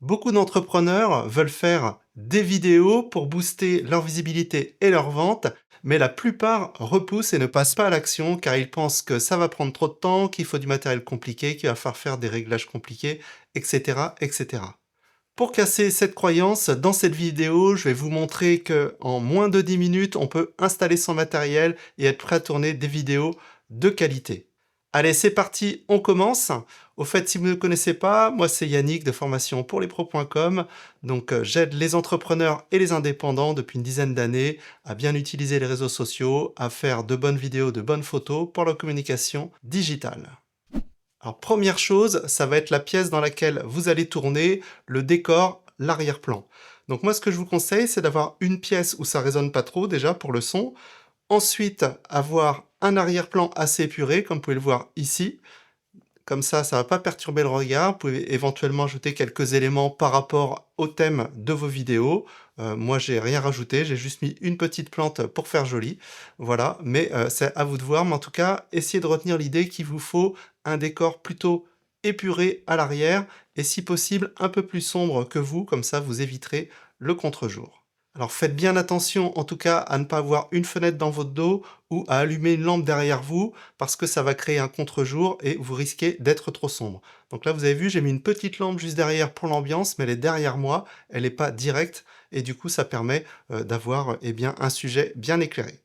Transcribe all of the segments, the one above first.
Beaucoup d'entrepreneurs veulent faire des vidéos pour booster leur visibilité et leur vente, mais la plupart repoussent et ne passent pas à l'action car ils pensent que ça va prendre trop de temps, qu'il faut du matériel compliqué, qu'il va falloir faire des réglages compliqués, etc., etc. Pour casser cette croyance, dans cette vidéo, je vais vous montrer que en moins de 10 minutes, on peut installer son matériel et être prêt à tourner des vidéos de qualité. Allez, c'est parti, on commence. Au fait, si vous ne me connaissez pas, moi c'est Yannick de formationpourlespros.com. Donc j'aide les entrepreneurs et les indépendants depuis une dizaine d'années à bien utiliser les réseaux sociaux, à faire de bonnes vidéos, de bonnes photos pour leur communication digitale. Alors première chose, ça va être la pièce dans laquelle vous allez tourner, le décor, l'arrière-plan. Donc moi ce que je vous conseille, c'est d'avoir une pièce où ça résonne pas trop déjà pour le son. Ensuite, avoir un arrière-plan assez épuré, comme vous pouvez le voir ici. Comme ça va pas perturber le regard. Vous pouvez éventuellement ajouter quelques éléments par rapport au thème de vos vidéos. Moi, j'ai rien rajouté, j'ai juste mis une petite plante pour faire joli. Voilà, mais c'est à vous de voir. Mais en tout cas, essayez de retenir l'idée qu'il vous faut un décor plutôt épuré à l'arrière et si possible un peu plus sombre que vous, comme ça vous éviterez le contre-jour. Alors faites bien attention en tout cas à ne pas avoir une fenêtre dans votre dos ou à allumer une lampe derrière vous parce que ça va créer un contre-jour et vous risquez d'être trop sombre. Donc là vous avez vu, j'ai mis une petite lampe juste derrière pour l'ambiance, mais elle est derrière moi, elle n'est pas directe et du coup ça permet d'avoir bien un sujet bien éclairé.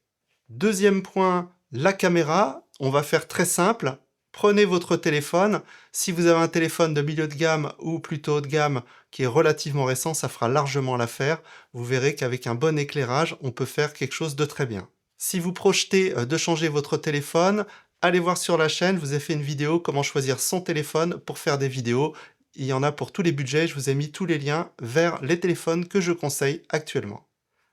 Deuxième point, la caméra. On va faire très simple. Prenez votre téléphone. Si vous avez un téléphone de milieu de gamme ou plutôt haut de gamme qui est relativement récent, ça fera largement l'affaire. Vous verrez qu'avec un bon éclairage, on peut faire quelque chose de très bien. Si vous projetez de changer votre téléphone, allez voir sur la chaîne, je vous ai fait une vidéo comment choisir son téléphone pour faire des vidéos. Il y en a pour tous les budgets, je vous ai mis tous les liens vers les téléphones que je conseille actuellement.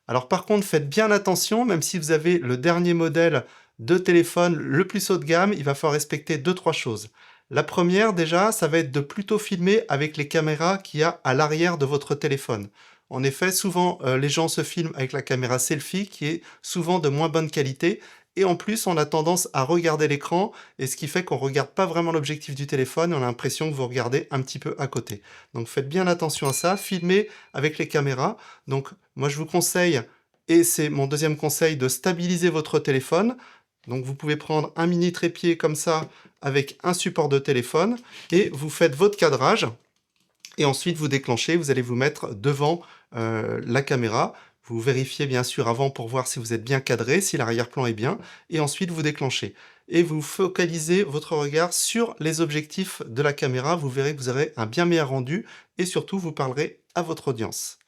Alors par contre, faites bien attention, même si vous avez le dernier modèle de téléphone le plus haut de gamme, il va falloir respecter 2-3 choses. La première, déjà, ça va être de plutôt filmer avec les caméras qu'il y a à l'arrière de votre téléphone. En effet, souvent, les gens se filment avec la caméra selfie, qui est souvent de moins bonne qualité, et en plus, on a tendance à regarder l'écran, et ce qui fait qu'on ne regarde pas vraiment l'objectif du téléphone, et on a l'impression que vous regardez un petit peu à côté. Donc faites bien attention à ça, filmez avec les caméras. Donc moi je vous conseille, et c'est mon deuxième conseil, de stabiliser votre téléphone. Donc vous pouvez prendre un mini trépied comme ça avec un support de téléphone et vous faites votre cadrage et ensuite vous déclenchez, vous allez vous mettre devant la caméra. Vous vérifiez bien sûr avant pour voir si vous êtes bien cadré, si l'arrière-plan est bien et ensuite vous déclenchez. Et vous focalisez votre regard sur les objectifs de la caméra, vous verrez que vous aurez un bien meilleur rendu et surtout vous parlerez à votre audience.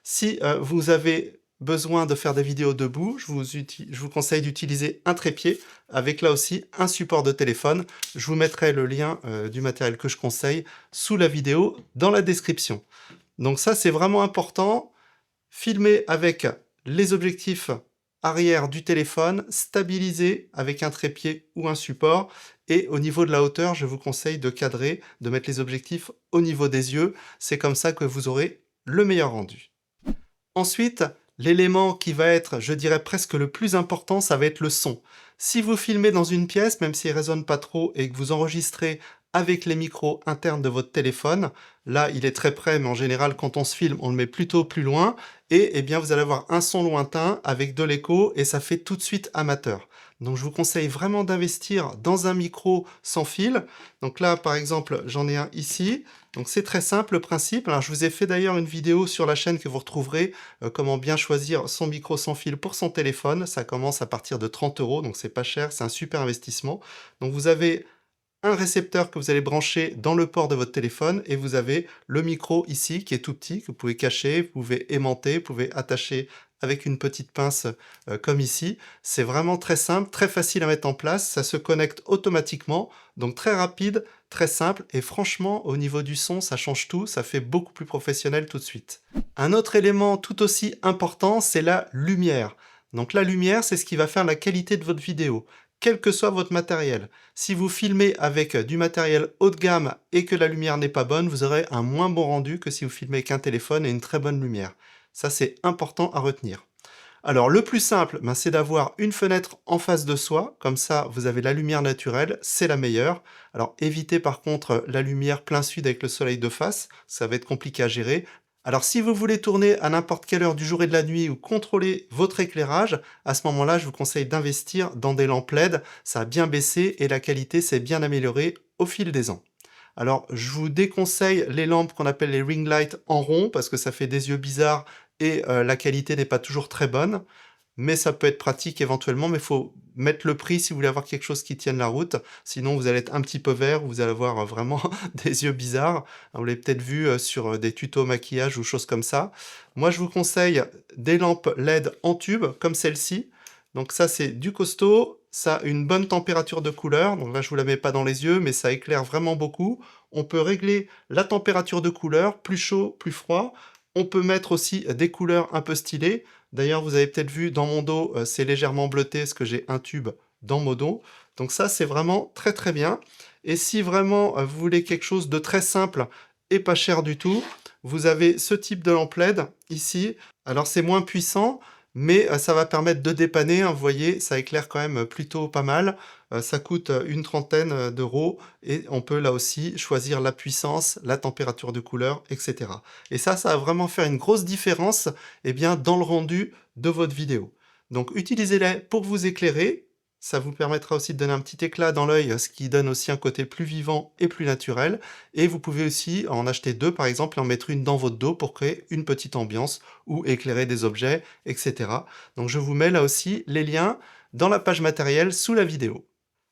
Si vous avez besoin de faire des vidéos debout, je vous conseille d'utiliser un trépied avec là aussi un support de téléphone. Je vous mettrai le lien du matériel que je conseille sous la vidéo dans la description. Donc ça c'est vraiment important. Filmer avec les objectifs arrière du téléphone, stabiliser avec un trépied ou un support et au niveau de la hauteur, je vous conseille de cadrer, de mettre les objectifs au niveau des yeux. C'est comme ça que vous aurez le meilleur rendu. Ensuite, l'élément qui va être, je dirais presque le plus important, ça va être le son. Si vous filmez dans une pièce, même s'il ne résonne pas trop et que vous enregistrez avec les micros internes de votre téléphone, là il est très près, mais en général quand on se filme, on le met plutôt plus loin, et eh bien vous allez avoir un son lointain avec de l'écho et ça fait tout de suite amateur. Donc je vous conseille vraiment d'investir dans un micro sans fil. Donc là par exemple j'en ai un ici. Donc c'est très simple le principe. Alors je vous ai fait d'ailleurs une vidéo sur la chaîne que vous retrouverez, comment bien choisir son micro sans fil pour son téléphone. Ça commence à partir de 30 €, donc c'est pas cher, c'est un super investissement. Donc vous avez un récepteur que vous allez brancher dans le port de votre téléphone et vous avez le micro ici qui est tout petit, que vous pouvez cacher, vous pouvez aimanter, vous pouvez attacher avec une petite pince comme ici. C'est vraiment très simple, très facile à mettre en place, ça se connecte automatiquement, donc très rapide, très simple et franchement au niveau du son ça change tout, ça fait beaucoup plus professionnel tout de suite. Un autre élément tout aussi important, c'est la lumière. Donc la lumière, c'est ce qui va faire la qualité de votre vidéo, quel que soit votre matériel. Si vous filmez avec du matériel haut de gamme et que la lumière n'est pas bonne, vous aurez un moins bon rendu que si vous filmez avec un téléphone et une très bonne lumière. Ça, c'est important à retenir. Alors le plus simple, ben, c'est d'avoir une fenêtre en face de soi, comme ça vous avez la lumière naturelle, c'est la meilleure. Alors évitez par contre la lumière plein sud avec le soleil de face, ça va être compliqué à gérer. Alors si vous voulez tourner à n'importe quelle heure du jour et de la nuit ou contrôler votre éclairage, à ce moment-là je vous conseille d'investir dans des lampes LED, ça a bien baissé et la qualité s'est bien améliorée au fil des ans. Alors, je vous déconseille les lampes qu'on appelle les ring lights en rond parce que ça fait des yeux bizarres et la qualité n'est pas toujours très bonne. Mais ça peut être pratique éventuellement, mais il faut mettre le prix si vous voulez avoir quelque chose qui tienne la route. Sinon, vous allez être un petit peu vert, vous allez avoir vraiment des yeux bizarres. Vous l'avez peut-être vu sur des tutos maquillage ou choses comme ça. Moi, je vous conseille des lampes LED en tube, comme celle-ci. Donc ça, c'est du costaud. Ça a une bonne température de couleur. Donc là, je vous la mets pas dans les yeux, mais ça éclaire vraiment beaucoup. On peut régler la température de couleur, plus chaud, plus froid. On peut mettre aussi des couleurs un peu stylées. D'ailleurs, vous avez peut-être vu dans mon dos, c'est légèrement bleuté parce que j'ai un tube dans mon dos. Donc ça, c'est vraiment très très bien. Et si vraiment vous voulez quelque chose de très simple et pas cher du tout, vous avez ce type de lampe LED ici. Alors c'est moins puissant, mais ça va permettre de dépanner, hein. Vous voyez, ça éclaire quand même plutôt pas mal. Ça coûte une trentaine d'euros et on peut là aussi choisir la puissance, la température de couleur, etc. Et ça va vraiment faire une grosse différence eh bien, dans le rendu de votre vidéo. Donc utilisez-les pour vous éclairer. Ça vous permettra aussi de donner un petit éclat dans l'œil, ce qui donne aussi un côté plus vivant et plus naturel. Et vous pouvez aussi en acheter deux par exemple et en mettre une dans votre dos pour créer une petite ambiance ou éclairer des objets, etc. Donc je vous mets là aussi les liens dans la page matériel sous la vidéo.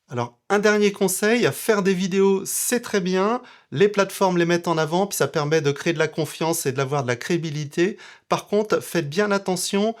Alors, un dernier conseil, faire des vidéos, c'est très bien. Les plateformes les mettent en avant, puis ça permet de créer de la confiance et d'avoir de la crédibilité. Par contre, faites bien attention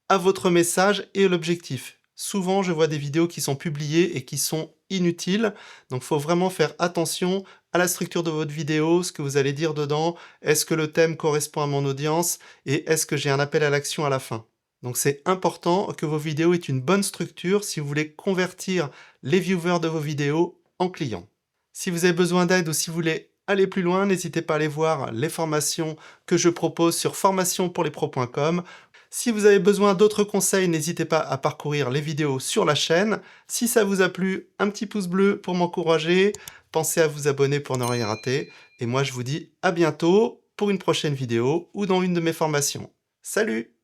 à votre message et à l'objectif. Souvent, je vois des vidéos qui sont publiées et qui sont inutiles. Donc, il faut vraiment faire attention à la structure de votre vidéo, ce que vous allez dire dedans. Est-ce que le thème correspond à mon audience? Et est-ce que j'ai un appel à l'action à la fin? Donc c'est important que vos vidéos aient une bonne structure si vous voulez convertir les viewers de vos vidéos en clients. Si vous avez besoin d'aide ou si vous voulez aller plus loin, n'hésitez pas à aller voir les formations que je propose sur formationpourlespros.com. Si vous avez besoin d'autres conseils, n'hésitez pas à parcourir les vidéos sur la chaîne. Si ça vous a plu, un petit pouce bleu pour m'encourager. Pensez à vous abonner pour ne rien rater. Et moi, je vous dis à bientôt pour une prochaine vidéo ou dans une de mes formations. Salut!